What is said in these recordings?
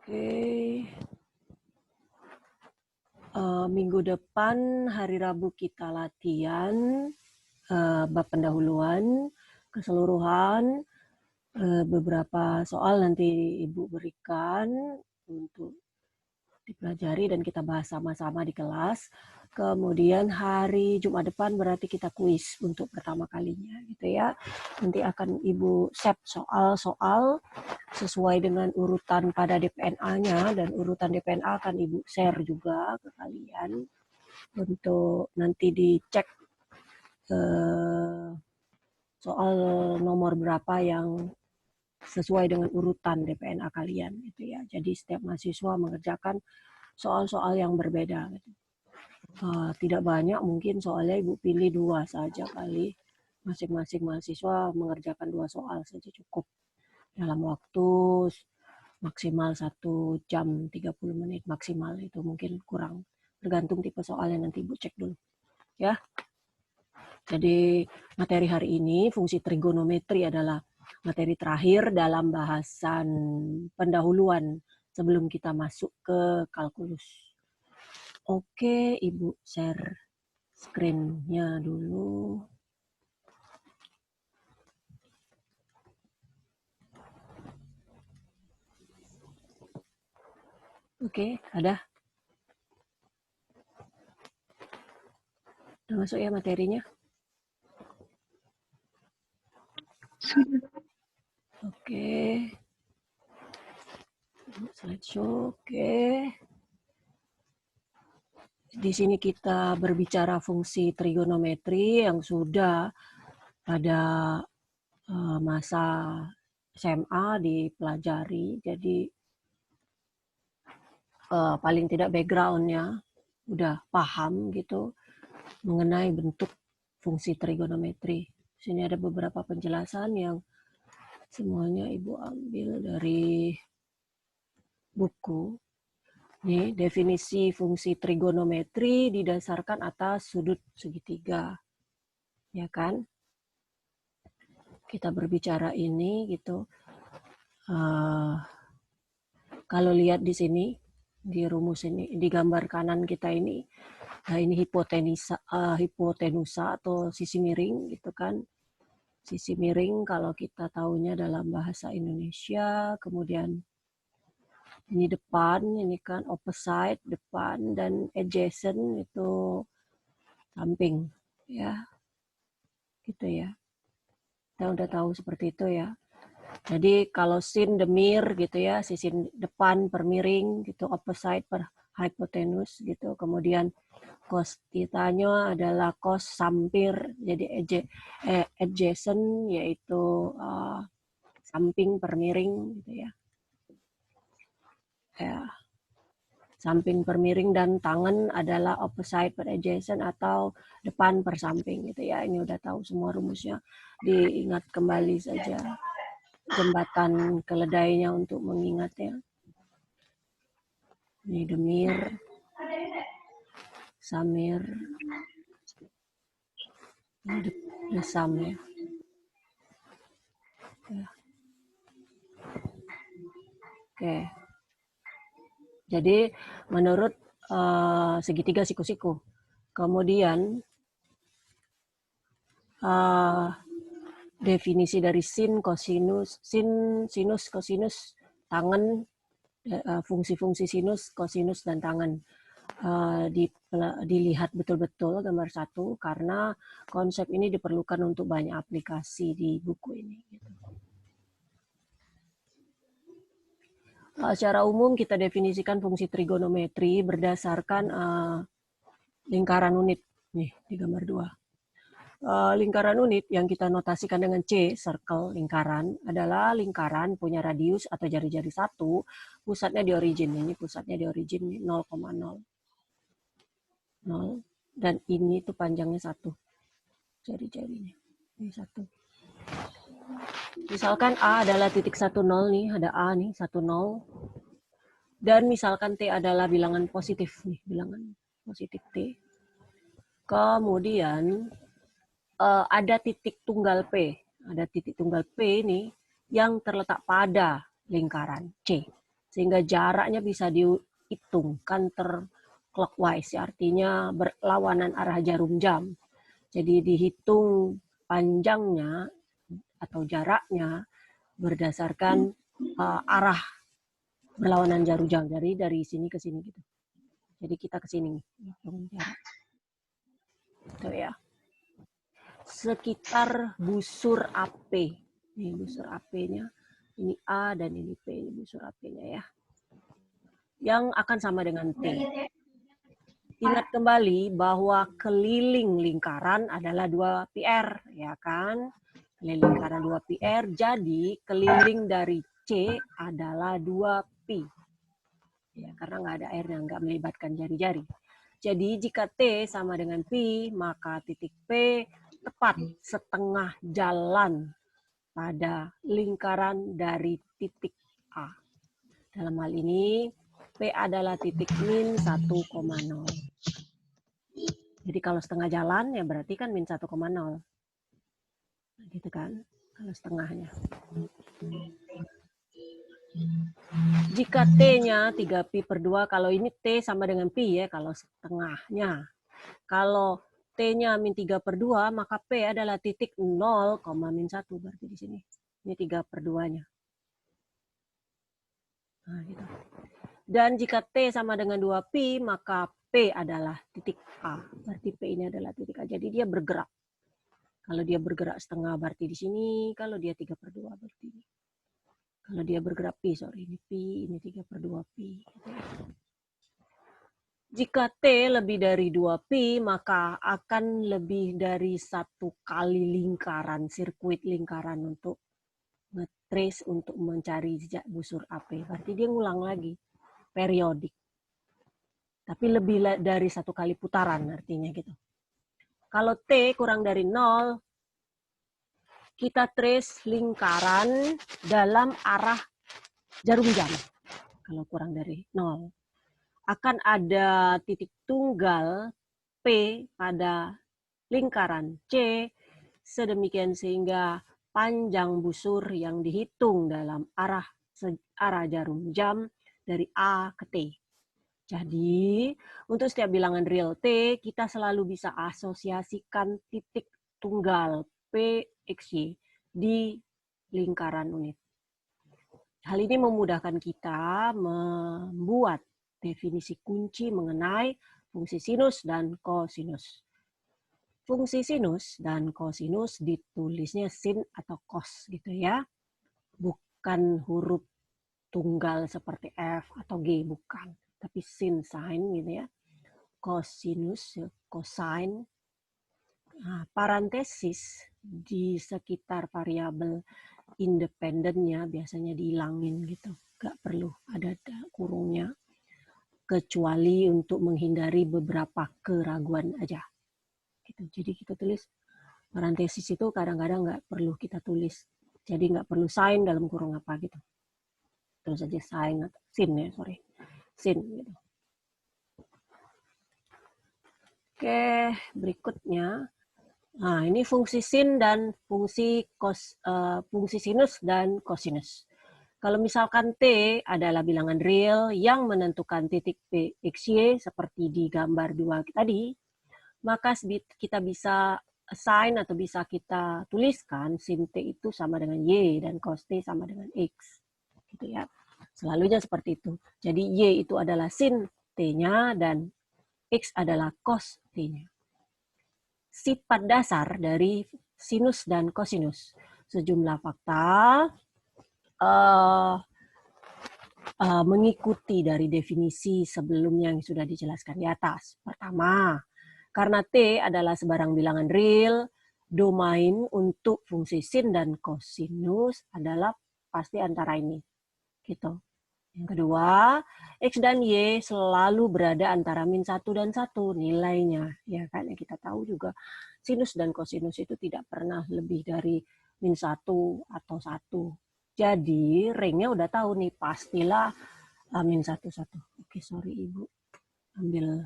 Oke. Minggu depan hari Rabu kita latihan bab pendahuluan keseluruhan, beberapa soal nanti Ibu berikan untuk dipelajari dan kita bahas sama-sama di kelas. Kemudian hari Jumat depan berarti kita kuis untuk pertama kalinya gitu ya. Nanti akan Ibu set soal-soal sesuai dengan urutan pada DPNA-nya, dan urutan DPNA akan Ibu share juga ke kalian untuk nanti dicek soal nomor berapa yang sesuai dengan urutan DPNA kalian gitu ya. Jadi setiap mahasiswa mengerjakan soal-soal yang berbeda gitu. Tidak banyak, mungkin soalnya Ibu pilih 2 saja kali. Masing-masing mahasiswa mengerjakan 2 soal saja cukup. Dalam waktu maksimal 1 jam 30 menit maksimal, itu mungkin kurang. Tergantung tipe soalnya, nanti Ibu cek dulu. Ya. Jadi materi hari ini, fungsi trigonometri adalah materi terakhir dalam bahasan pendahuluan sebelum kita masuk ke kalkulus. Oke, Ibu share screen-nya dulu. Oke, ada? Udah masuk ya materinya? Oke. Slideshow, oke. Di sini kita berbicara fungsi trigonometri yang sudah pada masa SMA dipelajari. Jadi paling tidak background-nya udah paham gitu mengenai bentuk fungsi trigonometri. Di sini ada beberapa penjelasan yang semuanya Ibu ambil dari buku. Nih, definisi fungsi trigonometri didasarkan atas sudut segitiga. Ya kan? Kita berbicara ini gitu. Kalau lihat di sini, di rumus ini, di gambar kanan kita ini, nah ini hipotenusa atau sisi miring gitu kan. Sisi miring kalau kita tahunya dalam bahasa Indonesia, kemudian ini depan, ini kan opposite, depan, dan adjacent itu samping, ya. Gitu ya. Kita udah tahu seperti itu ya. Jadi kalau sin demir gitu ya, sisi depan per miring gitu, opposite per hypotenuse gitu. Kemudian cos theta-nya adalah cos sampir, jadi adjacent yaitu samping per miring gitu ya. Ya. Samping per miring, dan tangan adalah opposite per adjacent atau depan per samping gitu ya. Ini udah tahu semua rumusnya, diingat kembali saja. Jembatan keledainya untuk mengingatnya. Ini demir, samir, ini desam ya. Oke. Jadi menurut segitiga siku-siku. Kemudian definisi dari sin, kosinus, sinus, kosinus, tangan, fungsi-fungsi sinus, kosinus, dan tangan. Dilihat betul-betul gambar 1 karena konsep ini diperlukan untuk banyak aplikasi di buku ini. Secara umum kita definisikan fungsi trigonometri berdasarkan lingkaran unit. Nih di gambar 2. Lingkaran unit yang kita notasikan dengan C, circle lingkaran, adalah lingkaran punya radius atau jari-jari 1, pusatnya di origin. Ini pusatnya di origin 0,0. 0, dan ini tuh panjangnya 1. Jari-jarinya. Ini 1. Misalkan A adalah titik 10 nih, ada A nih, 10. Dan misalkan T adalah bilangan positif nih, bilangan positif T. Kemudian ada titik tunggal P. Ada titik tunggal P ini yang terletak pada lingkaran C. sehingga jaraknya bisa dihitung counterclockwise, artinya berlawanan arah jarum jam. Jadi dihitung panjangnya atau jaraknya berdasarkan arah berlawanan jarum jam, dari sini ke sini gitu. Jadi kita ke sini hitung jarak. Itu ya. Sekitar busur AP. Ini busur AP-nya. Ini A dan ini P, ini busur AP-nya ya. Yang akan sama dengan T. Ingat kembali bahwa keliling lingkaran adalah 2 PR, ya kan? Keliling lingkaran 2 PR, jadi keliling dari C adalah 2 pi. Ya, karena nggak ada air yang nggak melibatkan jari-jari. Jadi jika T sama dengan pi, maka titik P tepat setengah jalan pada lingkaran dari titik A. Dalam hal ini, P adalah titik min 1,0. Jadi kalau setengah jalan, ya berarti kan min 1,0. Gitu kan, kalau setengahnya. Jika T-nya 3pi per 2, kalau ini T sama dengan pi ya, kalau setengahnya. Kalau T-nya min 3 per 2, maka P adalah titik 0, min 1 berarti di sini. Ini 3 per 2-nya. Nah, gitu. Dan jika T sama dengan 2pi, maka P adalah titik A. Berarti P ini adalah titik A. Jadi dia bergerak. Kalau dia bergerak setengah berarti di sini. Kalau dia 3 per 2 berarti ini. Kalau dia bergerak pi, ini pi, ini 3 per 2 pi. Gitu ya. Jika T lebih dari 2pi, maka akan lebih dari 1 kali lingkaran, sirkuit lingkaran untuk nge-trace, untuk mencari jejak busur AP. Berarti dia ngulang lagi, periodik. Tapi lebih dari 1 kali putaran artinya gitu. Kalau T kurang dari 0, kita trace lingkaran dalam arah jarum jam. Kalau kurang dari 0. Akan ada titik tunggal P pada lingkaran C, sedemikian sehingga panjang busur yang dihitung dalam arah jarum jam dari A ke T. Jadi, untuk setiap bilangan real T, kita selalu bisa asosiasikan titik tunggal P, X, Y di lingkaran unit. Hal ini memudahkan kita membuat definisi kunci mengenai fungsi sinus dan kosinus. Fungsi sinus dan kosinus ditulisnya sin atau cos gitu ya. Bukan huruf tunggal seperti F atau G, bukan. Tapi sin, sin gitu ya. Kosinus, cosine. Nah, parentesis di sekitar variabel independennya biasanya dihilangin gitu. Gak perlu ada kurungnya. Kecuali untuk menghindari beberapa keraguan aja. Gitu. Jadi kita tulis parentesis itu kadang-kadang nggak perlu kita tulis. Jadi nggak perlu sign dalam kurung apa gitu. Terus aja sign atau sin ya, sorry. Sin gitu. Oke, berikutnya. Nah, ini fungsi sin dan fungsi sinus dan kosinus. Kalau misalkan T adalah bilangan real yang menentukan titik P, X, Y seperti di gambar 2 tadi, maka kita bisa assign atau bisa kita tuliskan sin T itu sama dengan Y dan cos T sama dengan X. Gitu ya. Selalunya seperti itu. Jadi Y itu adalah sin T-nya dan X adalah cos T-nya. Sifat dasar dari sinus dan kosinus. Sejumlah fakta mengikuti dari definisi sebelumnya yang sudah dijelaskan di atas. Pertama, karena T adalah sebarang bilangan real, domain untuk fungsi sin dan kosinus adalah pasti antara ini. Gitu. Yang kedua, X dan Y selalu berada antara min 1 dan 1 nilainya. Ya kan, kita tahu juga sinus dan kosinus itu tidak pernah lebih dari min 1 atau 1. Jadi, ringnya udah tahu nih, pastilah min 1, 1. Oke, sorry Ibu. Ambil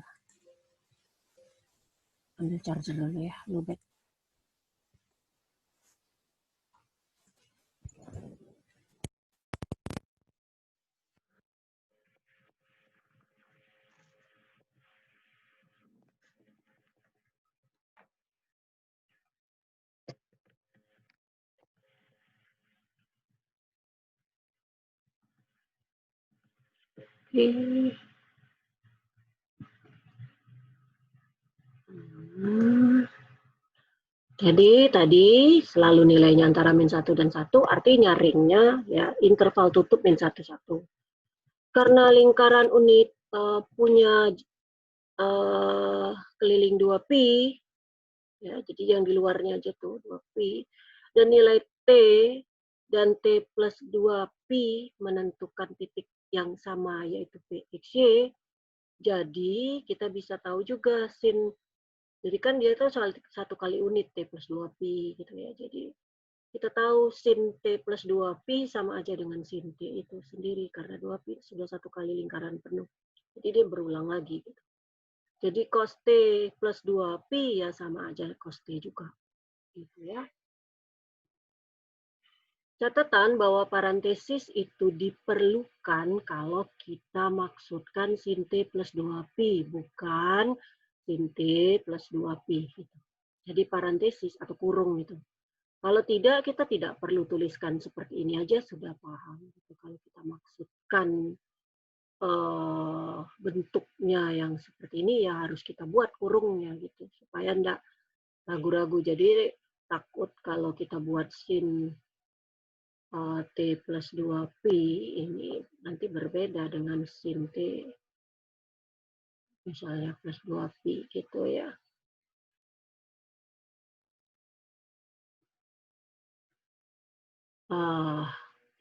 charger dulu ya, lubet. Jadi tadi selalu nilainya antara min 1 dan 1, artinya ringnya ya interval tutup min 1, 1. Karena lingkaran unit punya keliling 2 pi, ya, jadi yang di luarnya aja tuh 2 pi, dan nilai T dan T plus 2 pi menentukan titik yang sama yaitu PXY, jadi kita bisa tahu juga sin. Jadi kan dia itu 1 kali unit T plus 2 pi gitu ya. Jadi kita tahu sin T plus 2 pi sama aja dengan sin T itu sendiri karena 2 pi sudah 1 kali lingkaran penuh. Jadi dia berulang lagi gitu. Jadi cos T plus 2 pi ya sama aja cos T juga. Gitu ya. Catatan bahwa parentesis itu diperlukan kalau kita maksudkan sin T plus 2 pi, bukan sin T plus 2 pi. Gitu. Jadi parentesis atau kurung itu. Kalau tidak, kita tidak perlu tuliskan seperti ini aja sudah paham. Gitu. Kalau kita maksudkan bentuknya yang seperti ini, ya harus kita buat kurungnya gitu. Supaya enggak ragu-ragu. Jadi takut kalau kita buat sin T plus 2 pi ini nanti berbeda dengan sin T misalnya plus 2 pi gitu ya.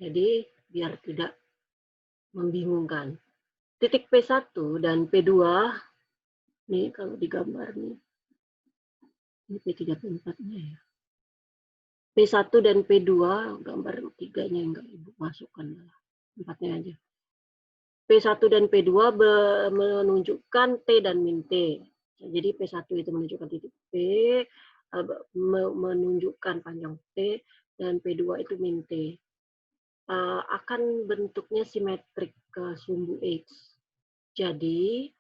Jadi biar tidak membingungkan. Titik P1 dan P2, nih kalau digambar nih, ini P3, P4-nya ya. P1 dan P2, gambar 3-nya enggak Ibu masukkan, 4-nya aja. P1 dan P2 menunjukkan T dan min T. Jadi P1 itu menunjukkan titik P, menunjukkan panjang T, dan P2 itu min T. Akan bentuknya simetrik ke sumbu X. Jadi,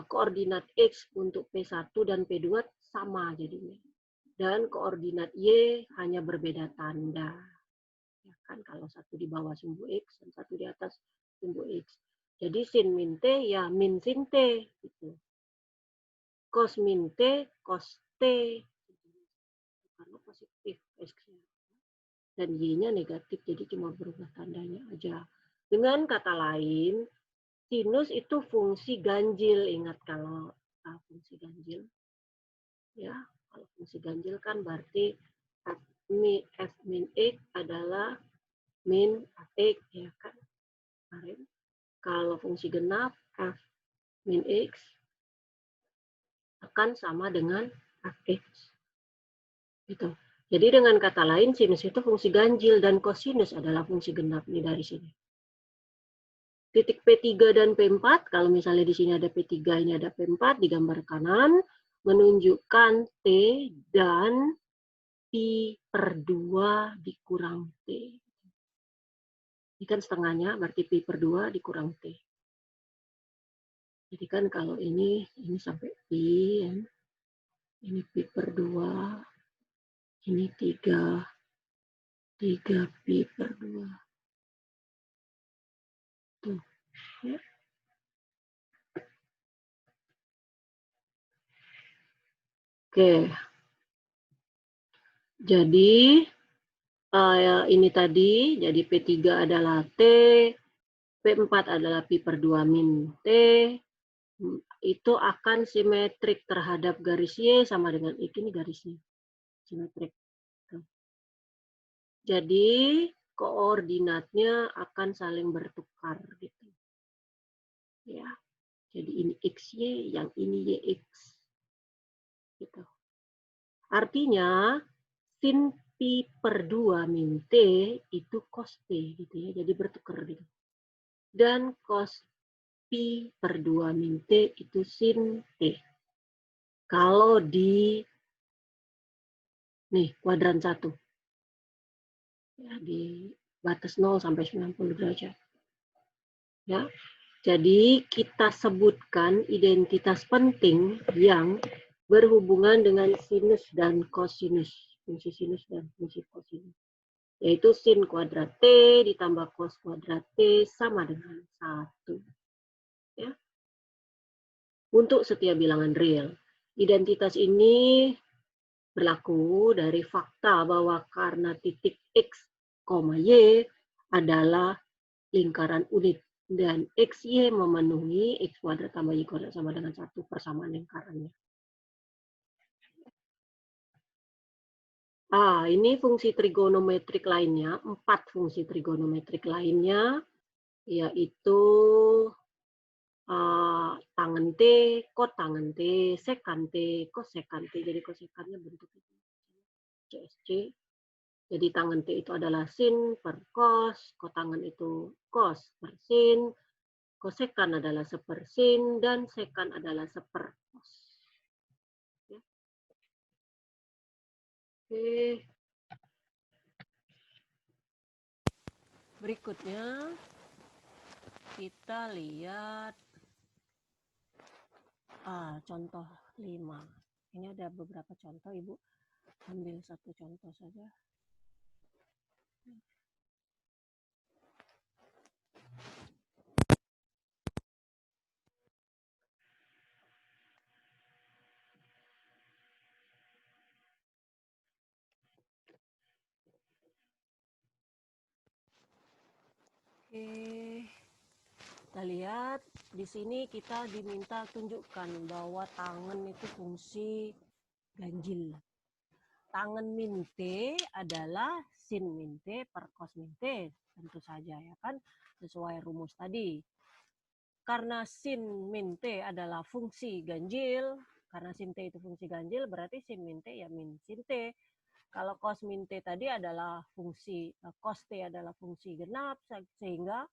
koordinat X untuk P1 dan P2 sama jadinya. Dan koordinat Y hanya berbeda tanda. Ya kan, kalau satu di bawah sumbu X dan satu di atas sumbu X. Jadi sin min T ya min sin T. Gitu. Cos min T, cos T. Karena positif X-nya. Dan Y-nya negatif, jadi cuma berubah tandanya aja. Dengan kata lain, sinus itu fungsi ganjil. Ingat kalau fungsi ganjil. Ya, kalau fungsi ganjil kan berarti F min X adalah min X, ya kan? Kalau fungsi genap, F min X akan sama dengan Fx. Gitu. Jadi dengan kata lain, sinus itu fungsi ganjil dan kosinus adalah fungsi genap nih dari sini. Titik P3 dan P4, kalau misalnya di sini ada P3, ini ada P4, di gambar kanan, menunjukkan T dan Pi per 2 dikurang T. Ini kan setengahnya, berarti Pi per 2 dikurang T. Jadi kan kalau ini sampai Pi, ini Pi per 2, ini 3 Pi per 2. Tuh. Ya. Oke. Jadi, ini tadi, jadi P3 adalah T, P4 adalah Pi per 2 min T, itu akan simetrik terhadap garis Y sama dengan X, ini garisnya. Simetrik. Jadi koordinatnya akan saling bertukar gitu. Ya. Jadi ini XY, yang ini YX. Gitu. Artinya sin Pi per 2 min T itu cos T gitu ya. Jadi bertukar gitu. Dan cos Pi per 2 min T itu sin T. Kalau di nih kuadran 1. Ya, di batas 0 sampai 90 derajat. Ya. Jadi kita sebutkan identitas penting yang berhubungan dengan sinus dan kosinus, fungsi sinus dan fungsi kosinus. yaitu sin kuadrat T ditambah cos kuadrat T sama dengan 1. Ya. Untuk setiap bilangan real. Identitas ini berlaku dari fakta bahwa karena titik X, Y adalah lingkaran unit dan XY memenuhi X kuadrat tambah Y kuadrat sama dengan 1 persamaan lingkarannya. Ini fungsi trigonometrik lainnya, 4 fungsi trigonometrik lainnya, yaitu tangen T, kotangen T, sekan T, kosekan T. Jadi kosekannya bentuknya CSC. Jadi tangen T itu adalah sin per cos, kotangen itu cos per sin, kosekan adalah sepersin, dan sekan adalah sepercos. Ya. Oke. Berikutnya kita lihat contoh 5. Ini ada beberapa contoh, Ibu. Ambil satu contoh saja. Oke. Kita lihat di sini kita diminta tunjukkan bahwa tangen itu fungsi ganjil. Tangen min T adalah sin min T per cos min T, tentu saja ya kan, sesuai rumus tadi. Karena sin min T adalah fungsi ganjil, karena sin T itu fungsi ganjil, berarti sin min T ya min sin T. Kalau cos min T tadi adalah fungsi, cos T adalah fungsi genap, sehingga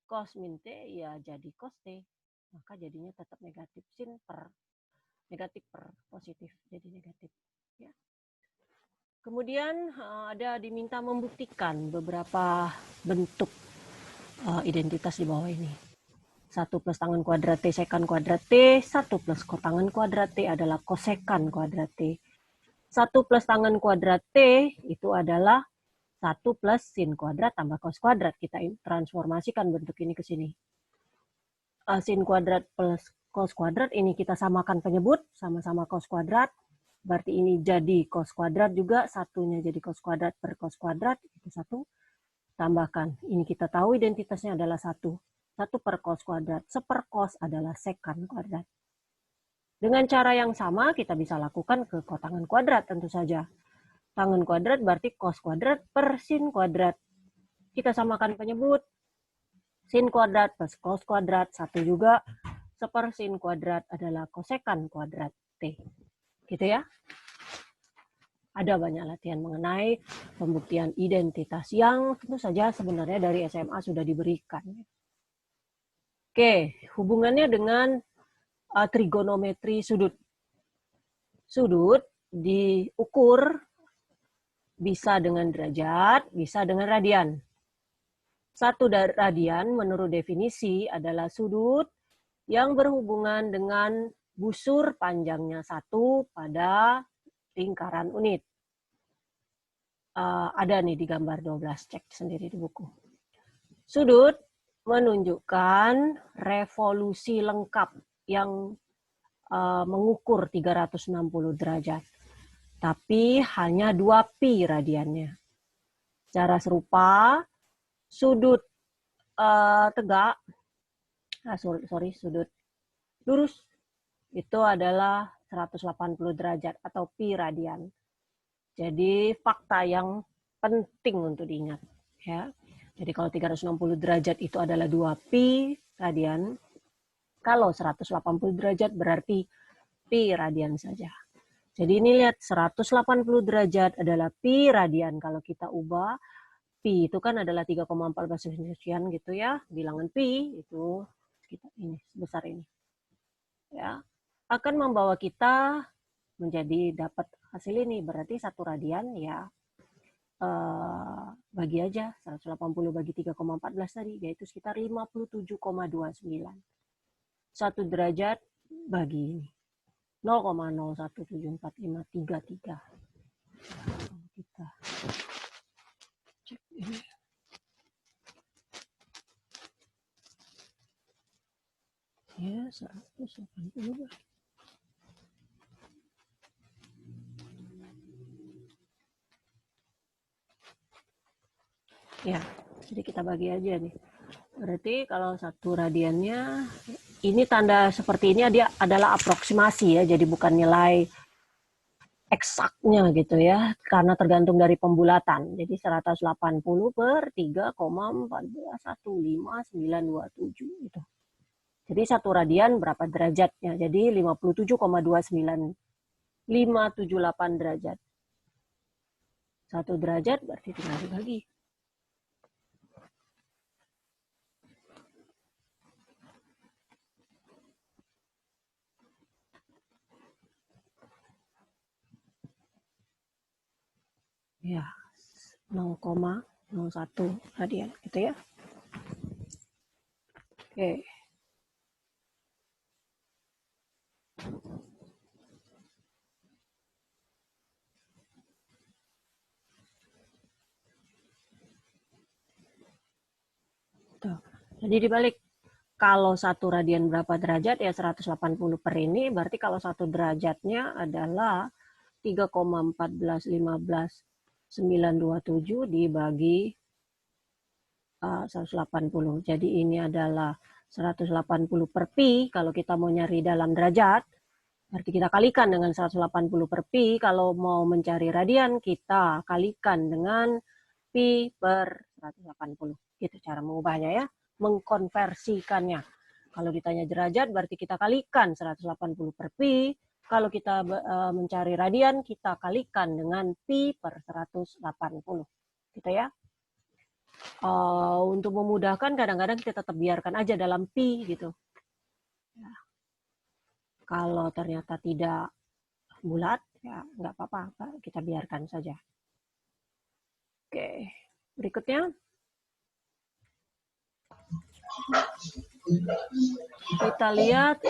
cos min T ya jadi cos T. Maka jadinya tetap negatif sin per negatif per positif, jadi negatif. Ya. Kemudian ada diminta membuktikan beberapa bentuk identitas di bawah ini. 1 plus tangen kuadrat T sekan kuadrat T, 1 plus kotangen kuadrat T adalah kosekan kuadrat T. 1 plus tangen kuadrat T itu adalah 1 plus sin kuadrat tambah cos kuadrat. Kita transformasikan bentuk ini ke sini. Sin kuadrat plus cos kuadrat ini kita samakan penyebut, sama-sama cos kuadrat. Berarti ini jadi cos kuadrat juga, satunya jadi cos kuadrat per cos kuadrat, itu 1. Tambahkan, ini kita tahu identitasnya adalah 1. 1 per cos kuadrat, sepercos adalah sekan kuadrat. Dengan cara yang sama, kita bisa lakukan ke kotangen kuadrat tentu saja. Tangen kuadrat berarti cos kuadrat per sin kuadrat. Kita samakan penyebut, sin kuadrat plus cos kuadrat, 1 juga, sepersin kuadrat adalah kosekan kuadrat T. Gitu ya. Ada banyak latihan mengenai pembuktian identitas yang tentu saja sebenarnya dari SMA sudah diberikan. Oke, hubungannya dengan trigonometri sudut. Sudut diukur bisa dengan derajat, bisa dengan radian. 1 radian menurut definisi adalah sudut yang berhubungan dengan busur panjangnya 1 pada lingkaran unit. Ada nih di gambar 12, cek sendiri di buku. Sudut menunjukkan revolusi lengkap yang mengukur 360 derajat. Tapi hanya 2 pi radiannya. Secara serupa, sudut tegak, sudut lurus itu adalah 180 derajat atau pi radian. Jadi fakta yang penting untuk diingat. Ya. Jadi kalau 360 derajat itu adalah 2 pi radian, kalau 180 derajat berarti pi radian saja. Jadi ini lihat 180 derajat adalah pi radian. Kalau kita ubah, pi itu kan adalah 3,14 sekian gitu ya. Bilangan pi itu ini sebesar ini. Ya, akan membawa kita menjadi dapat hasil ini. Berarti 1 radian ya bagi aja 180 bagi 3,14 tadi, yaitu sekitar 57,29. 1 derajat bagi ini 0,017453. 3. 1 derajat bagi 57,29. 1 derajat bagi 3,14 tadi, yaitu sekitar 57,29. 1 derajat bagi 3,14 tadi, yaitu sekitar 0,017453. 3. 1 derajat bagi 57,29. 1 derajat bagi 3,14 tadi, yaitu sekitar 0,017453. 1 derajat bagi 3,14 tadi, yaitu sekitar 0,017453. Cek ini. Ya, 180. Ya, jadi kita bagi aja nih. Berarti kalau 1 radiannya, ini tanda seperti ini dia adalah aproksimasi ya, jadi bukan nilai eksaknya gitu ya, karena tergantung dari pembulatan. Jadi 180 per 3,1415927 gitu. Jadi 1 radian berapa derajatnya? Jadi 57,29578 derajat. 1 derajat berarti tinggal dibagi. Ya, 0,01 radian gitu ya. Oke. Tuh. Jadi dibalik, kalau 1 radian berapa derajat ya 180 per ini, berarti kalau 1 derajatnya adalah 3,1415927 dibagi 180. Jadi ini adalah 180 per pi, kalau kita mau nyari dalam derajat, berarti kita kalikan dengan 180 per pi. Kalau mau mencari radian, kita kalikan dengan pi per 180. Gitu cara mengubahnya ya, mengkonversikannya. Kalau ditanya derajat, berarti kita kalikan 180 per pi. Kalau kita mencari radian, kita kalikan dengan pi per 180. Gitu ya. Untuk memudahkan, kadang-kadang kita tetap biarkan aja dalam pi gitu. Ya. Kalau ternyata tidak bulat, ya nggak apa-apa, kita biarkan saja. Oke, berikutnya. Kita lihat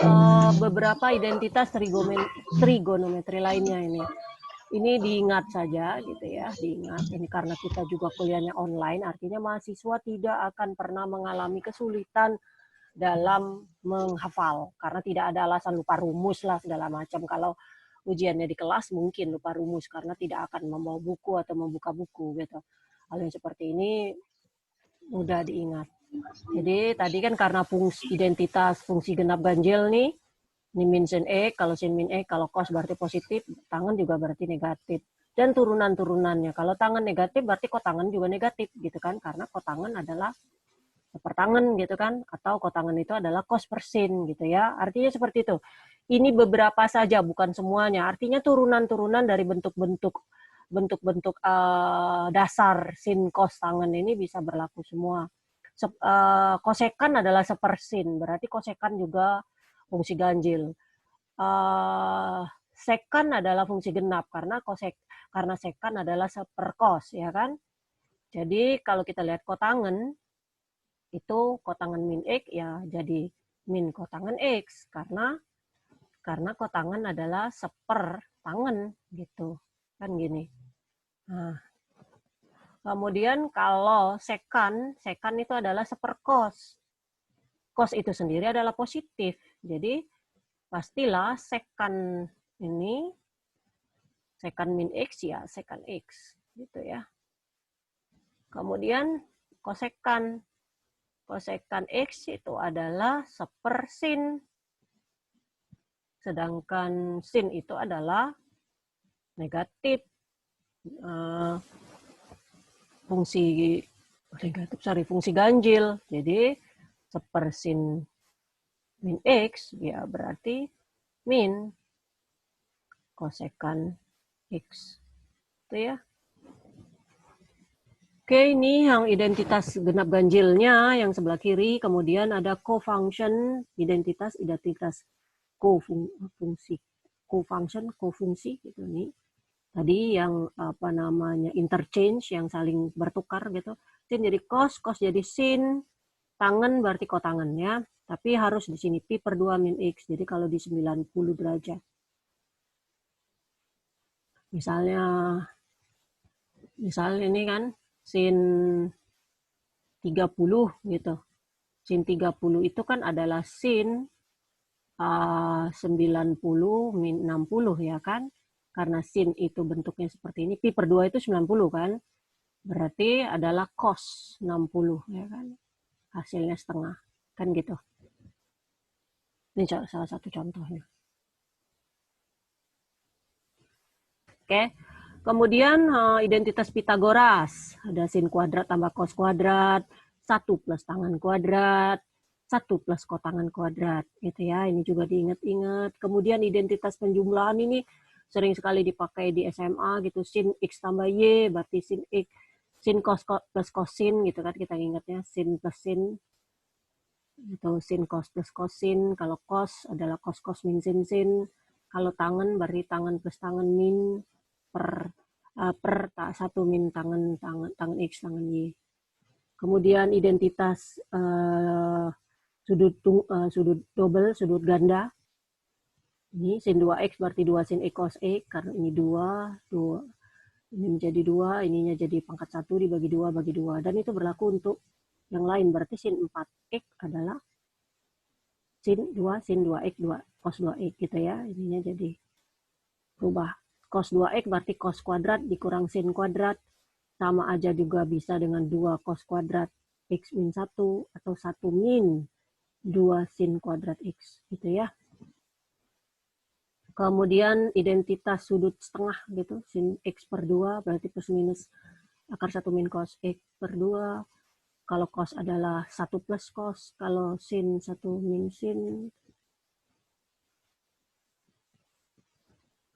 beberapa identitas trigonometri lainnya ini. Ini diingat saja gitu ya, diingat. Ini karena kita juga kuliahnya online, artinya mahasiswa tidak akan pernah mengalami kesulitan dalam menghafal, karena tidak ada alasan lupa rumus lah segala macam. Kalau ujiannya di kelas mungkin lupa rumus karena tidak akan membawa buku atau membuka buku gitu. Hal yang seperti ini mudah diingat. Jadi tadi kan karena identitas fungsi genap ganjil nih, ini min sin X, kalau sin min X, kalau cos berarti positif, tangan juga berarti negatif. Dan turunan-turunannya, kalau tangan negatif berarti kotangan juga negatif gitu kan, karena kotangan adalah sepertangan gitu kan, atau kotangan itu adalah cos per sin gitu ya. Artinya seperti itu. Ini beberapa saja, bukan semuanya. Artinya turunan-turunan dari bentuk-bentuk dasar sin cos tangan ini bisa berlaku semua. Kosekan adalah sepersin, berarti kosekan juga fungsi ganjil. Sekan adalah fungsi genap karena sekan adalah seperkos ya kan. Jadi kalau kita lihat kotangan itu kotangan min X ya jadi min kotangan X karena kotangan adalah sepertangan gitu kan gini. Nah, kemudian kalau sekan itu adalah seperkos. Kos itu sendiri adalah positif. Jadi pastilah sekan ini, sekan min X ya sekan X. Gitu ya. Kemudian kosekan. Kosekan X itu adalah sepersin. Sedangkan sin itu adalah negatif. Fungsi ganjil. Jadi sepersin min X ya berarti min kosekan X. Itu ya. Oke, ini yang identitas genap ganjilnya yang sebelah kiri. Kemudian ada cofunction, identitas kofungsi. Kofungsi gitu nih. Tadi yang apa namanya interchange yang saling bertukar gitu. Sin jadi cos jadi sin, tangan berarti kotangan ya. Tapi harus di sini pi per 2 min X. Jadi kalau di 90 derajat. Misalnya ini kan sin 30 gitu. Sin 30 itu kan adalah sin 90 min 60 ya kan? Karena sin itu bentuknya seperti ini, pi per 2 itu 90 kan? Berarti adalah cos 60 ya kan? Hasilnya setengah. Kan gitu. Ini salah satu contohnya. Oke. Kemudian identitas Pitagoras. Ada sin kuadrat tambah cos kuadrat, 1 plus tangan kuadrat, 1 plus kotangan kuadrat. Gitu ya, ini juga diingat-ingat. Kemudian identitas penjumlahan ini sering sekali dipakai di SMA gitu. Sin X tambah Y, berarti sin X, sin cos plus cosin gitu kan, kita ingatnya. Sin plus sin, itu sin cos plus cosin. Kalau cos adalah cos cos min sin sin. Kalau tangan berarti tangan plus tangan min per satu min tangan X tangan Y. Kemudian identitas sudut double, sudut ganda. Ini sin 2x berarti 2 sin x cos x, karena ini 2, ini menjadi 2, ininya jadi pangkat 1 dibagi 2 bagi 2. Dan itu berlaku untuk yang lain, berarti sin 4x adalah sin 2x 2 cos 2x gitu ya. Ininya jadi berubah. Cos 2x berarti cos kuadrat dikurang sin kuadrat. Sama aja juga bisa dengan 2 cos kuadrat x min 1 atau 1 min 2 sin kuadrat x gitu ya. Kemudian identitas sudut setengah gitu, sin x per 2 berarti plus minus akar 1 min cos x per 2. Kalau cos adalah 1 plus cos, kalau sin 1 min sin.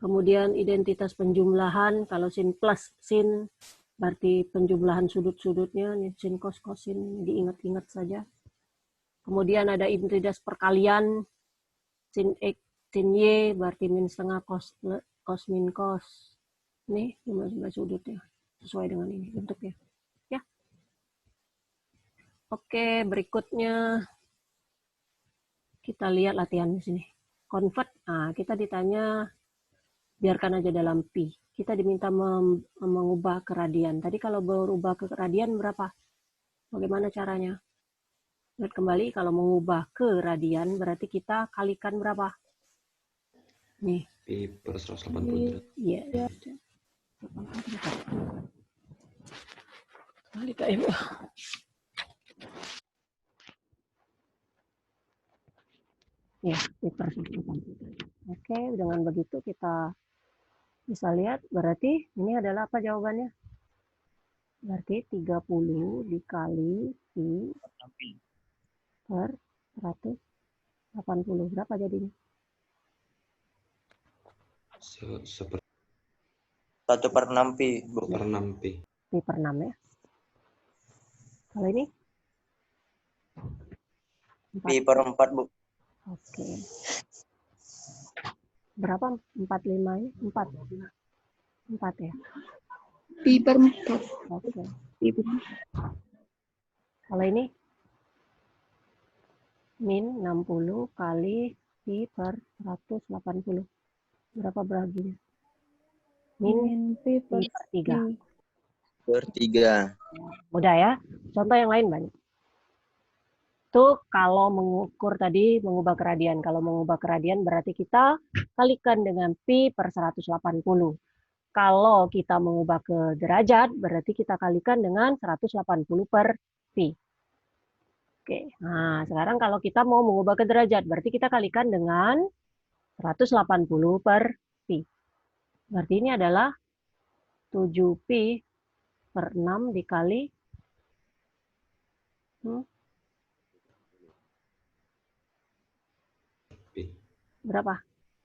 Kemudian identitas penjumlahan, kalau sin plus sin berarti penjumlahan sudut-sudutnya, sin cos cosin, diingat-ingat saja. Kemudian ada identitas perkalian, sin x sin y berarti min setengah cos min cos. Nih jumlah sudutnya sesuai dengan ini bentuknya. Ya. Oke, berikutnya kita lihat latihan di sini. Convert. Nah, kita ditanya biarkan aja dalam pi. Kita diminta mengubah ke radian. Tadi kalau berubah ke radian berapa? Bagaimana caranya? Lihat kembali, kalau mengubah ke radian berarti kita kalikan berapa? Nih. Pi per 180 derajat. Iya. Kali Kak Ibu. Ya, pi per 180. Oke, dengan begitu kita bisa lihat berarti ini adalah apa jawabannya? Berarti 30 dikali pi per 180. Berapa jadinya? Seperti 1/6 pi, Bu. per 6 pi. Pi per 6 ya. Kalau ini? Pi per 4, Bu. Oke. Berapa? 45 ini? 4. 4 ya? Pi per 4. Oke. Pi per Kalau ini? Min 60 kali pi per 180. Berapa baginya? Min pi per 3. Per 3. Mudah ya. Contoh yang lain banyak. Itu kalau mengukur tadi mengubah ke radian. Kalau mengubah ke radian berarti kita kalikan dengan pi per 180. Kalau kita mengubah ke derajat berarti kita kalikan dengan 180 per pi. Oke. Nah, sekarang kalau kita mau mengubah ke derajat berarti kita kalikan dengan 180 per pi. Berarti ini adalah 7 pi per 6 dikali berapa?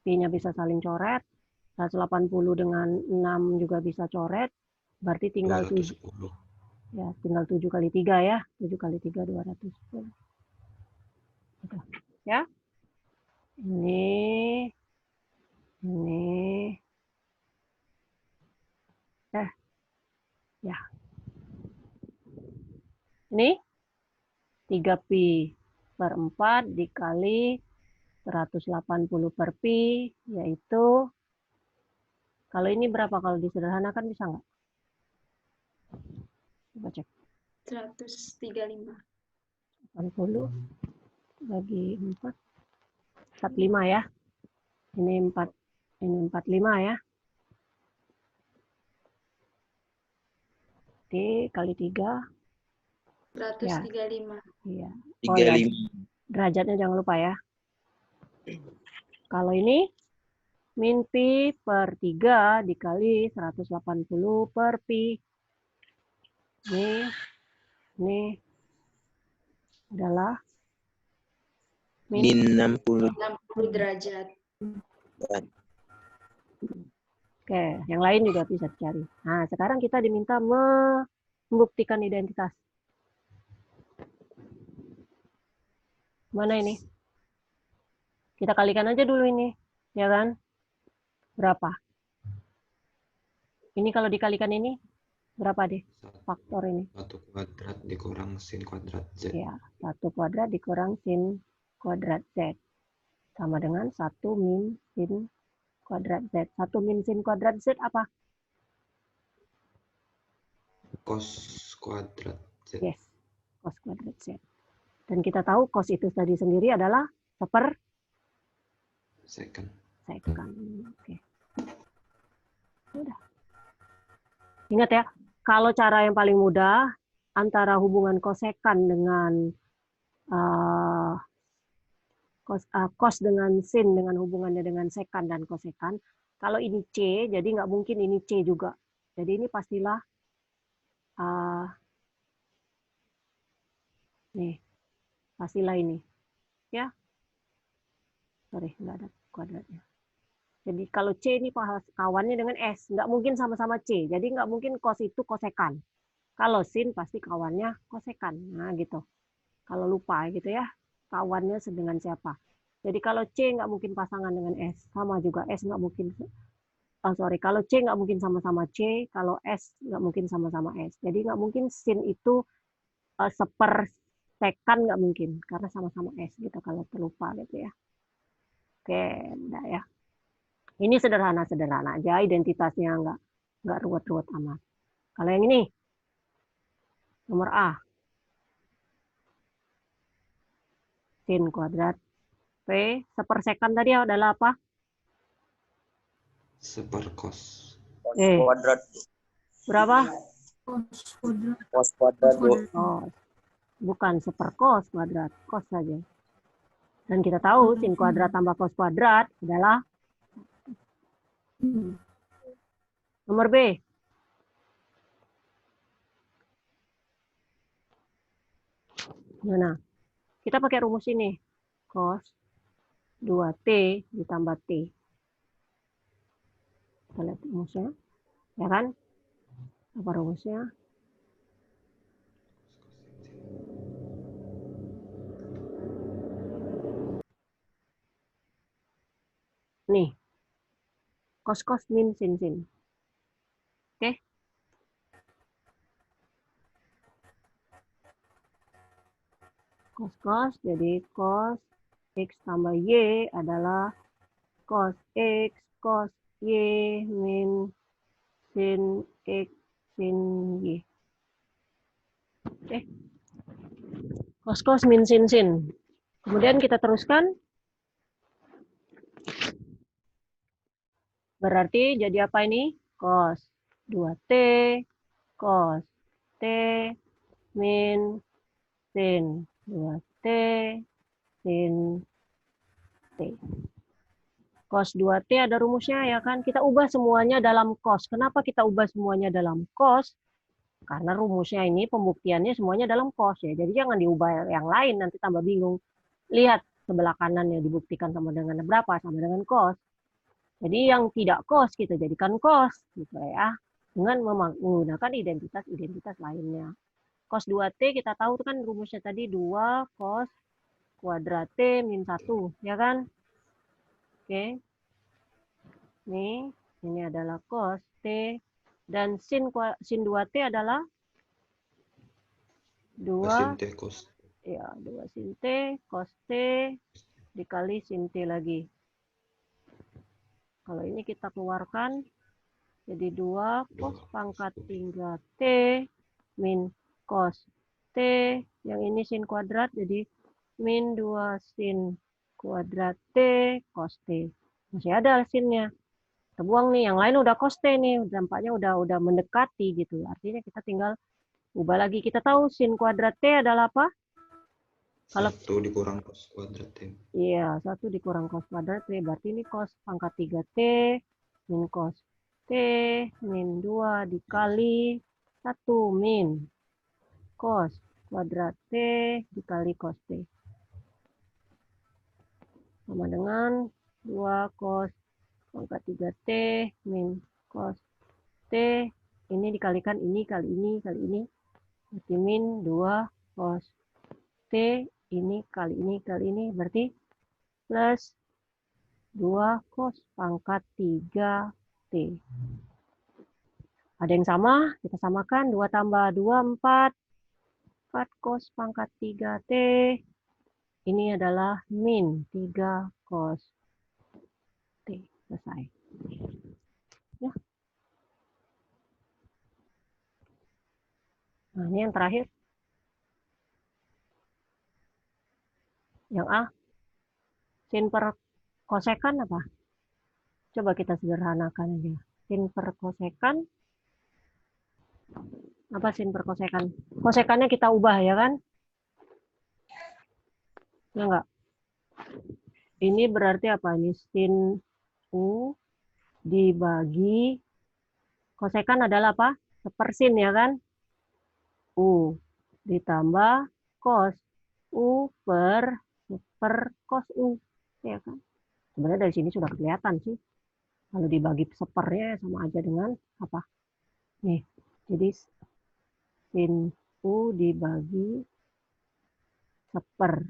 Pi-nya bisa saling coret. 180 dengan 6 juga bisa coret. Berarti tinggal 7. Ya, tinggal 7 kali 3 ya. 7 kali 3, 210. Ya. Ini. Ya. Ini 3 pi per 4 dikali 180 per pi, yaitu kalau ini berapa? Kalau disederhanakan bisa nggak? Coba cek. 135. 80 bagi 4. 45 ya. Ini 4. Ini 45 ya. T kali 3. 135. Iya. Oh ya, 35. derajatnya jangan lupa ya. Kalau ini min pi per 3 dikali 180 per pi. Ini adalah Min 60. 60 derajat. Oke, yang lain juga bisa dicari. Nah, sekarang kita diminta membuktikan identitas. Mana ini? Kita kalikan aja dulu ini, ya kan? Berapa? Ini kalau dikalikan ini, berapa deh faktor ini? 1 kuadrat dikurang sin kuadrat Z. Ya, 1 kuadrat dikurang sin kuadrat Z. Sama dengan 1 min sin kuadrat Z. 1 min sin kuadrat Z apa? Cos kuadrat Z. Yes, cos kuadrat Z. Dan kita tahu cos itu tadi sendiri adalah seper Second. second. Oke. Udah. Ingat ya, kalau cara yang paling mudah antara hubungan kosekan dengan cos dengan sin dengan hubungannya dengan sekan dan kosekan. Kalau ini C, jadi nggak mungkin ini C juga. Jadi ini pastilah nih, pastilah ini, ya. Sorry, nggak ada kuadratnya. Jadi kalau C ini kawannya dengan S, nggak mungkin sama-sama C. Jadi nggak mungkin cos itu kosekan. Kalau sin pasti kawannya kosekan. Nah gitu. Kalau lupa gitu ya, kawannya dengan siapa. Jadi kalau C nggak mungkin pasangan dengan S. Sama juga S nggak mungkin. Kalau C nggak mungkin sama-sama C. Kalau S nggak mungkin sama-sama S. Jadi nggak mungkin sin itu sepersekan nggak mungkin. Karena sama-sama S gitu kalau terlupa gitu ya. Oke, udah ya. Ini sederhana-sederhana aja, identitasnya nggak ruwet-ruwet amat. Kalau yang ini, nomor A, sin kuadrat P sepersekan tadi adalah apa? Seper cos. Cos Eh. kuadrat. Berapa? Cos kuadrat, Bu. Cos. Bukan sepercos kuadrat, cos saja. Dan kita tahu sin kuadrat tambah cos kuadrat adalah nomor B. Mana? Kita pakai rumus ini. Cos 2T ditambah T. Kita lihat rumusnya. Ya kan? Apa rumusnya? Nih. Cos min sin. Oke? Cos jadi cos X tambah Y adalah cos X cos Y min sin X sin Y. Oke. Cos min sin. Kemudian kita teruskan. Berarti jadi apa ini? Cos 2T cos T min sin 2T sin T. Cos 2T ada rumusnya ya kan? Kita ubah semuanya dalam cos. Kenapa kita ubah semuanya dalam cos? Karena rumusnya ini pembuktiannya semuanya dalam cos ya. Jadi jangan diubah yang lain nanti tambah bingung. Lihat sebelah kanan yang dibuktikan sama dengan berapa? Sama dengan cos. Jadi yang tidak cos kita jadikan cos gitu ya. Dengan menggunakan identitas lainnya. Cos 2T kita tahu kan rumusnya tadi 2 cos kuadrat T min 1 ya kan? Oke. Ini adalah cos T dan sin 2T adalah 2 Sin T cos. ya 2 sin T cos T dikali sin T lagi. Kalau ini kita keluarkan jadi 2 cos pangkat 3 T min cos T. Yang ini sin kuadrat, jadi min 2 sin kuadrat T cos T. Masih ada sinnya. Kita buang nih, yang lain udah cos T nih, dampaknya udah mendekati gitu. Artinya kita tinggal ubah lagi. Kita tahu sin kuadrat T adalah apa? Kalau 1 dikurang cos kuadrat T. iya, 1 dikurang cos kuadrat T, berarti ini cos pangkat 3T min cos T min 2 dikali 1 min cos kuadrat T dikali cos T. Sama dengan 2 cos pangkat 3T min cos T. Ini dikalikan ini kali ini kali ini. Berarti min 2 cos T ini kali ini kali ini. Berarti plus 2 cos pangkat 3T. Ada yang sama? Kita samakan. 2 tambah 2, 4. 4 cos pangkat 3T. Ini adalah min 3 cos T. Selesai. Ya. Nah, ini yang terakhir. Yang A. Sin per kosekan apa? Coba kita sederhanakan aja. Sin per kosekan. Apa sin per kosekan? Kosekannya kita ubah ya kan? Ya enggak? Ini berarti apa? Ini sin U dibagi kosekan adalah apa? Sepersin ya kan? U ditambah cos U per cos U. Ya kan? Sebenarnya dari sini sudah kelihatan sih. Kalau dibagi sepernya sama aja dengan apa? Nih, jadi sin U dibagi seper.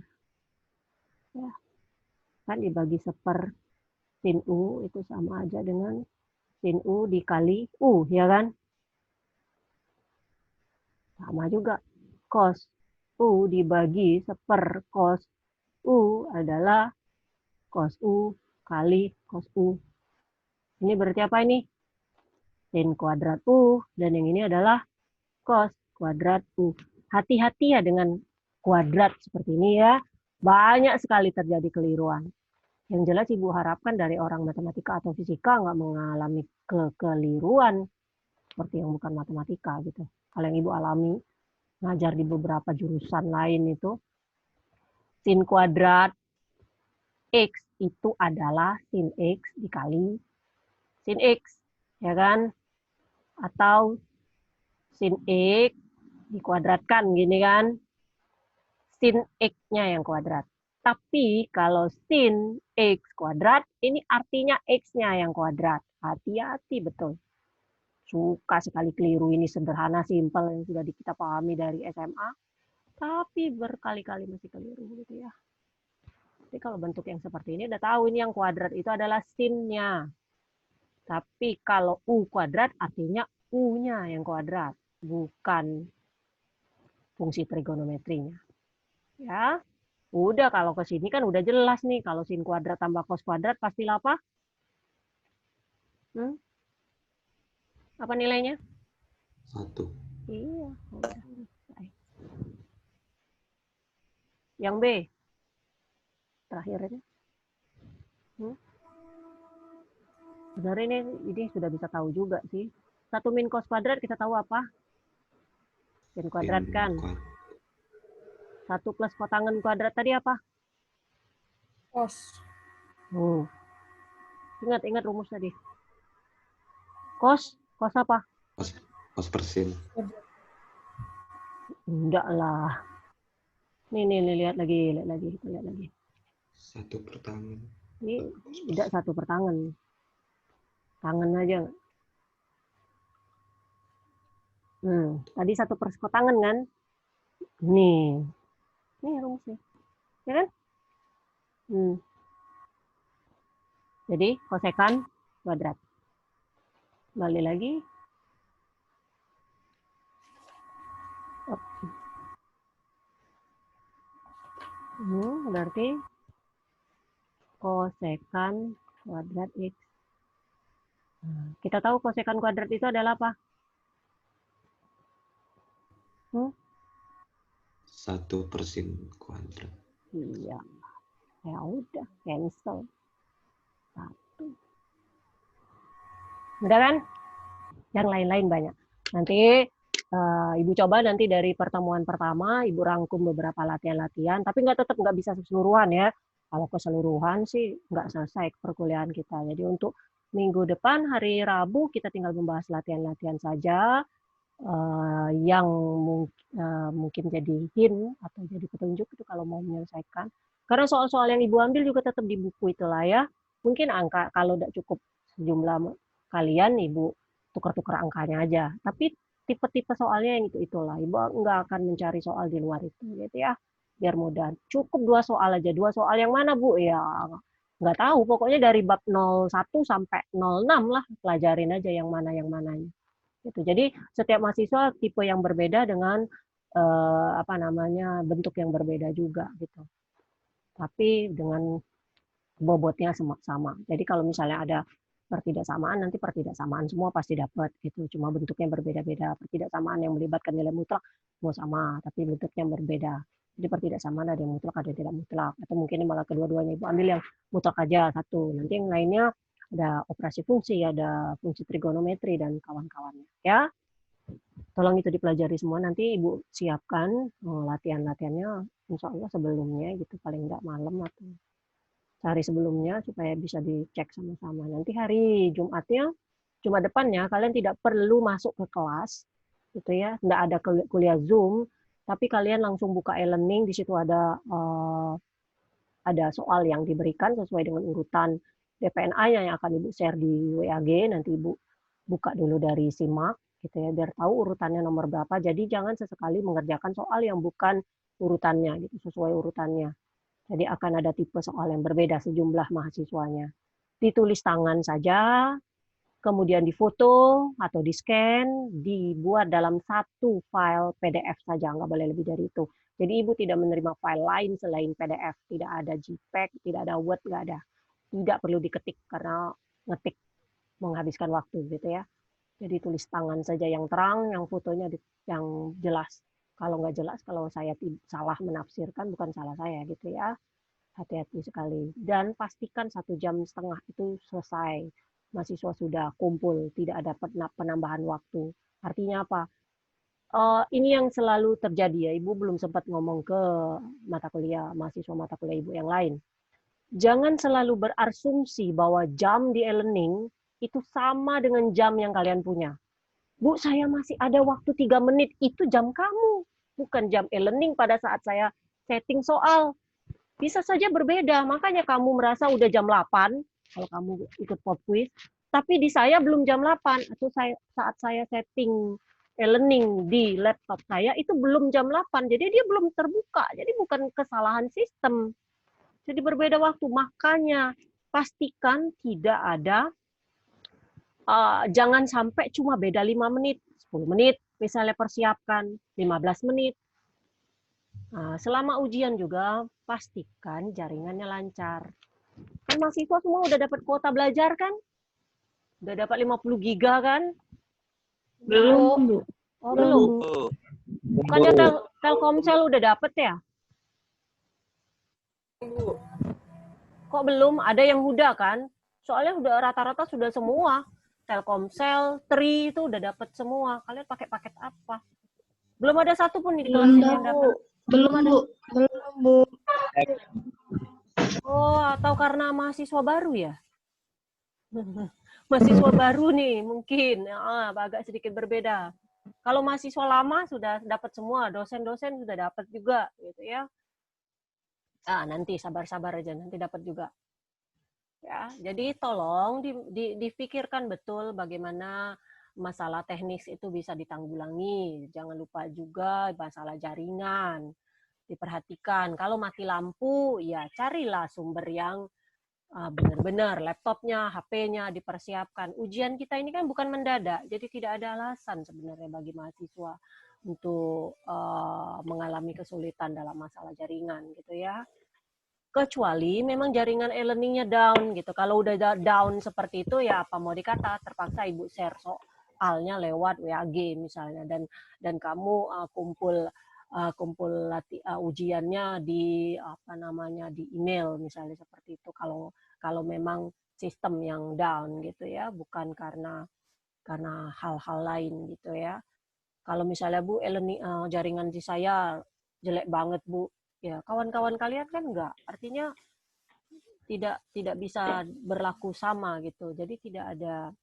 Ya, kan dibagi seper sin U itu sama aja dengan sin U dikali U, ya kan? Sama juga. Cos U dibagi seper cos U adalah cos U kali cos U. Ini berarti apa ini? Sin kuadrat U, dan yang ini adalah cos kuadrat U. Hati-hati ya dengan kuadrat seperti ini ya. Banyak sekali terjadi keliruan. Yang jelas Ibu harapkan dari orang matematika atau fisika nggak mengalami kekeliruan seperti yang bukan matematika gitu. Kalau yang Ibu alami ngajar di beberapa jurusan lain itu, sin kuadrat X itu adalah sin X dikali sin X, ya kan? Atau sin X dikuadratkan gini kan? Sin X-nya yang kuadrat. Tapi kalau sin X kuadrat, ini artinya X-nya yang kuadrat. Hati-hati betul. Suka sekali keliru, ini sederhana, simpel yang sudah kita pahami dari SMA. Tapi berkali-kali masih keliru gitu ya. Jadi kalau bentuk yang seperti ini udah tahu ini yang kuadrat itu adalah sin-nya. Tapi kalau U kuadrat artinya U-nya yang kuadrat, bukan fungsi trigonometrinya. Ya, udah kalau ke sini kan udah jelas nih. Kalau sin kuadrat tambah cos kuadrat pasti apa? Apa nilainya? 1. Iya. Udah. Yang B. Terakhir aja. Sebenarnya ini sudah bisa tahu juga sih. 1 min cos kuadrat kita tahu apa? Sin kuadrat kan. 1 plus kotangan kuadrat tadi apa? Cos. Ingat rumus tadi. Cos apa? Cos per sin. Enggak lah. Nih, lihat lagi. Kita lihat lagi. 1 per tangan. Ini tidak 1 per tangan. Tangan aja. Tadi 1 per kotangan kan? Nih rumusnya. Ya kan? Jadi kosekan kuadrat. Balik lagi. Berarti kosekan kuadrat X. Kita tahu kosekan kuadrat itu adalah apa? 1/sin kuadrat. Iya. Ya udah, cancel. 1. Udah kan? Yang lain-lain banyak. Nanti Ibu coba nanti dari pertemuan pertama, Ibu rangkum beberapa latihan-latihan, tapi tetap nggak bisa keseluruhan ya. Kalau keseluruhan sih nggak selesai perkuliahan kita. Jadi untuk minggu depan, hari Rabu, kita tinggal membahas latihan-latihan saja yang mungkin jadi hint atau jadi petunjuk itu kalau mau menyelesaikan. Karena soal-soal yang Ibu ambil juga tetap di buku itulah ya. Mungkin angka, kalau tidak cukup sejumlah kalian, Ibu tukar-tukar angkanya aja. Tapi tipe-tipe soalnya yang itulah. Ibu nggak akan mencari soal di luar itu, gitu ya. Biar mudah. Cukup 2 soal aja. 2 soal yang mana, Bu? Ya nggak tahu. Pokoknya dari bab 01 sampai 06 lah. Pelajarin aja yang mana-yang-mananya. Gitu. Jadi setiap mahasiswa tipe yang berbeda dengan bentuk yang berbeda juga gitu. Tapi dengan bobotnya sama. Jadi kalau misalnya ada pertidaksamaan, nanti pertidaksamaan semua pasti dapat gitu. Cuma bentuknya berbeda-beda. Pertidaksamaan yang melibatkan nilai mutlak semua sama, tapi bentuknya berbeda. Jadi pertidaksamaan ada yang mutlak, ada yang tidak mutlak. Atau mungkin malah kedua-duanya Ibu ambil yang mutlak aja satu. Nanti yang lainnya ada operasi fungsi, ada fungsi trigonometri dan kawan-kawannya. Ya, tolong itu dipelajari semua. Nanti Ibu siapkan latihan-latihannya, insya Allah sebelumnya gitu, paling nggak malam atau hari sebelumnya supaya bisa dicek sama-sama. Nanti hari Jumatnya, Jumat depannya kalian tidak perlu masuk ke kelas, gitu ya. Nggak ada kuliah Zoom, tapi kalian langsung buka e-learning. Di situ ada soal yang diberikan sesuai dengan urutan DPNA yang akan Ibu share di WAG. Nanti Ibu buka dulu dari simak, gitu ya, biar tahu urutannya nomor berapa. Jadi jangan sesekali mengerjakan soal yang bukan urutannya, gitu, sesuai urutannya. Jadi akan ada tipe soal yang berbeda sejumlah mahasiswanya. Ditulis tangan saja, kemudian difoto atau di-scan, dibuat dalam satu file PDF saja, nggak boleh lebih dari itu. Jadi Ibu tidak menerima file lain selain PDF, tidak ada JPEG, tidak ada Word, nggak ada. Tidak perlu diketik karena ngetik menghabiskan waktu gitu ya. Jadi tulis tangan saja yang terang, yang fotonya yang jelas. Kalau nggak jelas, kalau saya salah menafsirkan, bukan salah saya gitu ya. Hati-hati sekali. Dan pastikan 1,5 jam itu selesai. Mahasiswa sudah kumpul, tidak ada penambahan waktu. Artinya apa? Ini yang selalu terjadi ya. Ibu belum sempat ngomong ke mahasiswa mata kuliah Ibu yang lain. Jangan selalu berasumsi bahwa jam di e-learning itu sama dengan jam yang kalian punya. Bu, saya masih ada waktu 3 menit. Itu jam kamu, bukan jam e-learning pada saat saya setting soal. Bisa saja berbeda, makanya kamu merasa udah jam 8, kalau kamu ikut pop quiz, tapi di saya belum jam 8, atau saat saya setting e-learning di laptop saya, itu belum jam 8, jadi dia belum terbuka, jadi bukan kesalahan sistem. Jadi berbeda waktu, makanya pastikan tidak ada, jangan sampai cuma beda 5 menit, 10 menit, misalnya persiapkan 15 menit. Nah, selama ujian juga pastikan jaringannya lancar. Kan mahasiswa semua udah dapat kuota belajar kan? Udah dapat 50 giga kan? Belum, Bu. Oh, belum. Bukannya Telkomsel udah dapat ya? Bu. Kok belum? Ada yang udah kan? Soalnya udah rata-rata sudah semua. Telkomsel, Tri itu udah dapat semua. Kalian pakai paket apa? Belum ada satu pun di kelas ini yang dapat. Belum, Bu. Belum, Bu. Oh, atau karena mahasiswa baru ya? Mahasiswa baru nih, mungkin. Agak sedikit berbeda. Kalau mahasiswa lama sudah dapat semua, dosen-dosen sudah dapat juga, gitu ya. Nanti sabar-sabar aja, nanti dapat juga. Ya, jadi tolong dipikirkan betul bagaimana masalah teknis itu bisa ditanggulangi. Jangan lupa juga masalah jaringan. Diperhatikan. Kalau mati lampu, ya carilah sumber yang benar-benar, laptopnya, HP-nya dipersiapkan. Ujian kita ini kan bukan mendadak, jadi tidak ada alasan sebenarnya bagi mahasiswa untuk mengalami kesulitan dalam masalah jaringan gitu ya. Kecuali memang jaringan e-learning-nya down gitu. Kalau udah down seperti itu ya apa mau dikata, terpaksa Ibu share soalnya lewat WAG misalnya, dan kamu kumpul ujiannya di di email misalnya seperti itu, kalau memang sistem yang down gitu ya, bukan karena hal-hal lain gitu ya. Kalau misalnya Bu, jaringan di saya jelek banget Bu, ya kawan-kawan kalian kan enggak, artinya tidak bisa berlaku sama gitu. Jadi tidak ada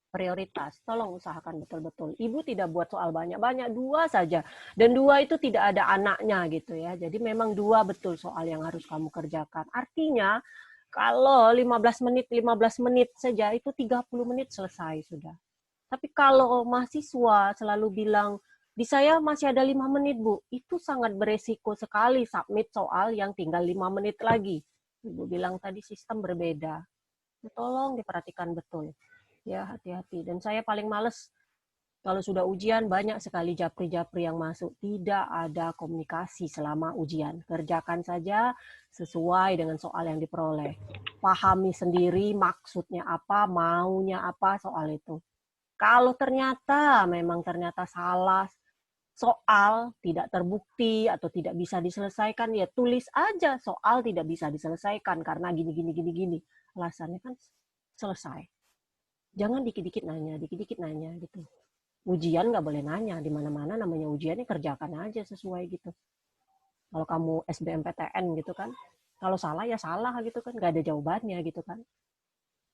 prioritas. Tolong usahakan betul-betul. Ibu tidak buat soal banyak-banyak, 2 saja. Dan 2 itu tidak ada anaknya gitu ya. Jadi memang 2 betul soal yang harus kamu kerjakan. Artinya kalau 15 menit saja itu 30 menit selesai sudah. Tapi kalau mahasiswa selalu bilang, di saya masih ada 5 menit, Bu. Itu sangat beresiko sekali submit soal yang tinggal 5 menit lagi. Ibu bilang tadi sistem berbeda. Tolong diperhatikan betul. Ya, hati-hati. Dan saya paling males kalau sudah ujian, banyak sekali japri-japri yang masuk. Tidak ada komunikasi selama ujian. Kerjakan saja sesuai dengan soal yang diperoleh. Pahami sendiri maksudnya apa, maunya apa soal itu. Kalau ternyata salah soal, tidak terbukti atau tidak bisa diselesaikan, ya tulis aja soal tidak bisa diselesaikan karena gini. Alasannya kan selesai. Jangan dikit-dikit nanya gitu. Ujian nggak boleh nanya, di mana-mana namanya ujiannya kerjakan aja sesuai gitu. Kalau kamu SBMPTN gitu kan, kalau salah ya salah gitu kan, nggak ada jawabannya gitu kan.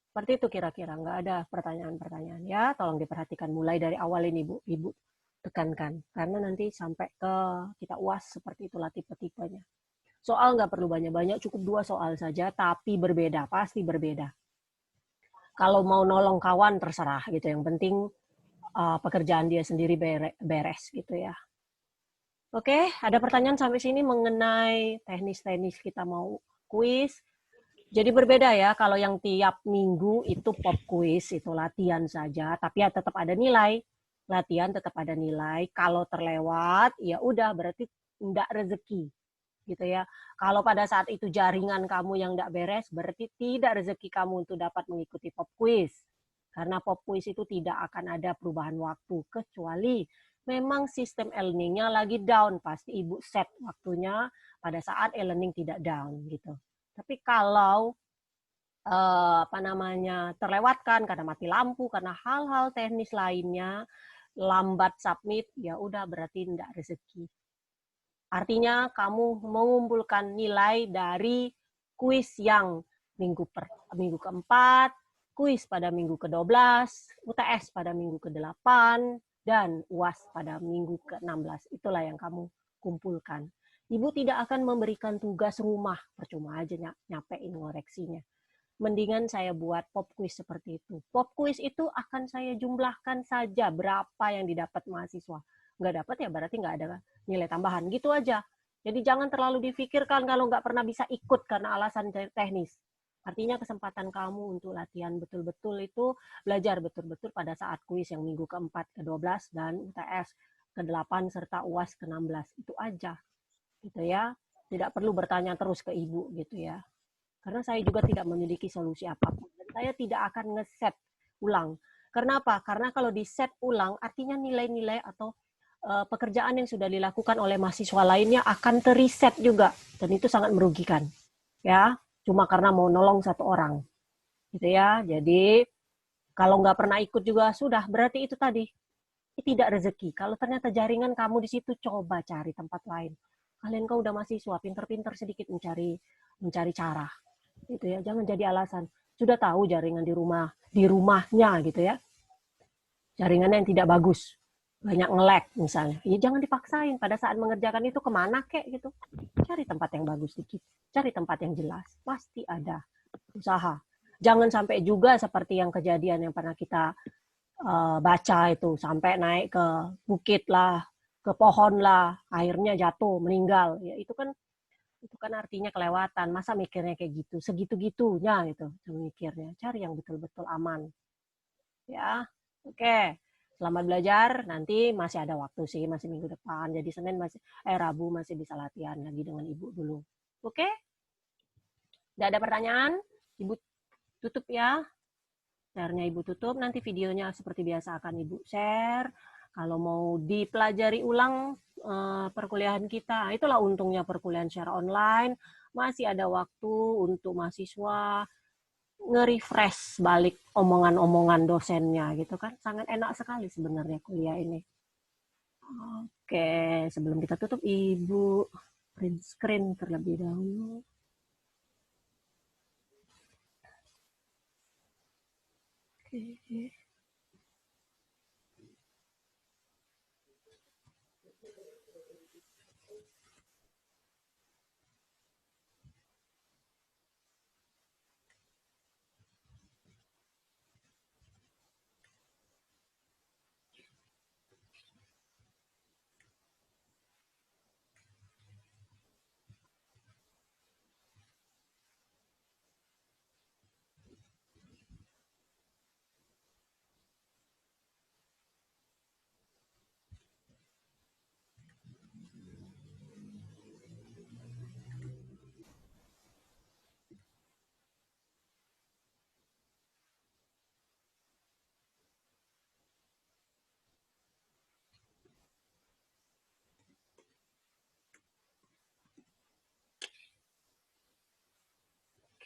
Seperti itu kira-kira, nggak ada pertanyaan-pertanyaan. Ya, tolong diperhatikan mulai dari awal ini Bu, Ibu tekankan. Karena nanti sampai ke kita UAS seperti itulah tipe-tipenya. Soal nggak perlu banyak-banyak, cukup 2 soal saja, tapi berbeda, pasti berbeda. Kalau mau nolong kawan terserah gitu, yang penting pekerjaan dia sendiri beres gitu ya. Oke, ada pertanyaan sampai sini mengenai teknis-teknis kita mau kuis. Jadi berbeda ya, kalau yang tiap minggu itu pop quiz, itu latihan saja, tapi ya tetap ada nilai. Latihan tetap ada nilai. Kalau terlewat, ya udah berarti enggak rezeki. Gitu ya. Kalau pada saat itu jaringan kamu yang enggak beres, berarti tidak rezeki kamu untuk dapat mengikuti pop quiz. Karena pop quiz itu tidak akan ada perubahan waktu, kecuali memang sistem e-learning-nya lagi down, pasti Ibu set waktunya pada saat e-learning tidak down gitu. Tapi kalau terlewatkan karena mati lampu, karena hal-hal teknis lainnya, lambat submit, ya udah berarti tidak rezeki. Artinya kamu mengumpulkan nilai dari kuis yang minggu keempat, kuis pada minggu ke-12, UTS pada minggu ke-8, dan UAS pada minggu ke-16. Itulah yang kamu kumpulkan. Ibu tidak akan memberikan tugas rumah, percuma aja nyapein ngoreksinya. Mendingan saya buat pop quiz seperti itu. Pop quiz itu akan saya jumlahkan saja berapa yang didapat mahasiswa. Nggak dapat ya berarti nggak ada nilai tambahan. Gitu aja. Jadi jangan terlalu difikirkan kalau nggak pernah bisa ikut karena alasan teknis. Artinya kesempatan kamu untuk latihan betul-betul itu, belajar betul-betul pada saat kuis yang minggu ke-4, ke-12, dan UTS ke-8 serta UAS ke-16. Itu aja. Gitu ya. Tidak perlu bertanya terus ke Ibu gitu ya. Karena saya juga tidak memiliki solusi apapun. Dan saya tidak akan ngeset ulang. Kenapa? Karena kalau di set ulang, artinya nilai-nilai atau pekerjaan yang sudah dilakukan oleh mahasiswa lainnya akan teriset juga. Dan itu sangat merugikan. Ya, cuma karena mau nolong satu orang. Gitu ya. Jadi, kalau nggak pernah ikut juga sudah, berarti itu tadi. Tidak rezeki. Kalau ternyata jaringan kamu di situ, coba cari tempat lain. Kalian kau udah mahasiswa, pinter-pinter sedikit mencari cara. Gitu ya, jangan jadi alasan. Sudah tahu jaringan di rumahnya gitu ya, jaringannya yang tidak bagus, banyak nge-lag misalnya, ya jangan dipaksain. Pada saat mengerjakan itu kemana kek gitu, cari tempat yang bagus dikit, cari tempat yang jelas, pasti ada usaha. Jangan sampai juga seperti yang kejadian yang pernah kita baca itu, sampai naik ke bukit lah, ke pohon lah, akhirnya jatuh meninggal. Ya itu kan artinya kelewatan. Masa mikirnya kayak gitu, segitu-gitunya gitu mikirnya. Cari yang betul-betul aman. Ya, oke. Selamat belajar. Nanti masih ada waktu sih, masih minggu depan. Jadi Senin Rabu masih bisa latihan lagi dengan Ibu dulu. Oke? Tidak ada pertanyaan? Ibu tutup ya. Share-nya Ibu tutup, nanti videonya seperti biasa akan Ibu share. Kalau mau dipelajari ulang perkuliahan kita, itulah untungnya perkuliahan secara online. Masih ada waktu untuk mahasiswa nge-refresh balik omongan-omongan dosennya gitu kan. Sangat enak sekali sebenarnya kuliah ini. Oke, sebelum kita tutup, Ibu print screen terlebih dahulu. Oke.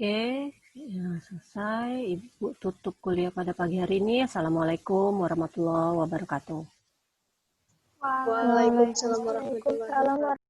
Oke, ya, selesai. Ibu tutup kuliah pada pagi hari ini. Assalamualaikum warahmatullahi wabarakatuh. Waalaikumsalam warahmatullahi wabarakatuh.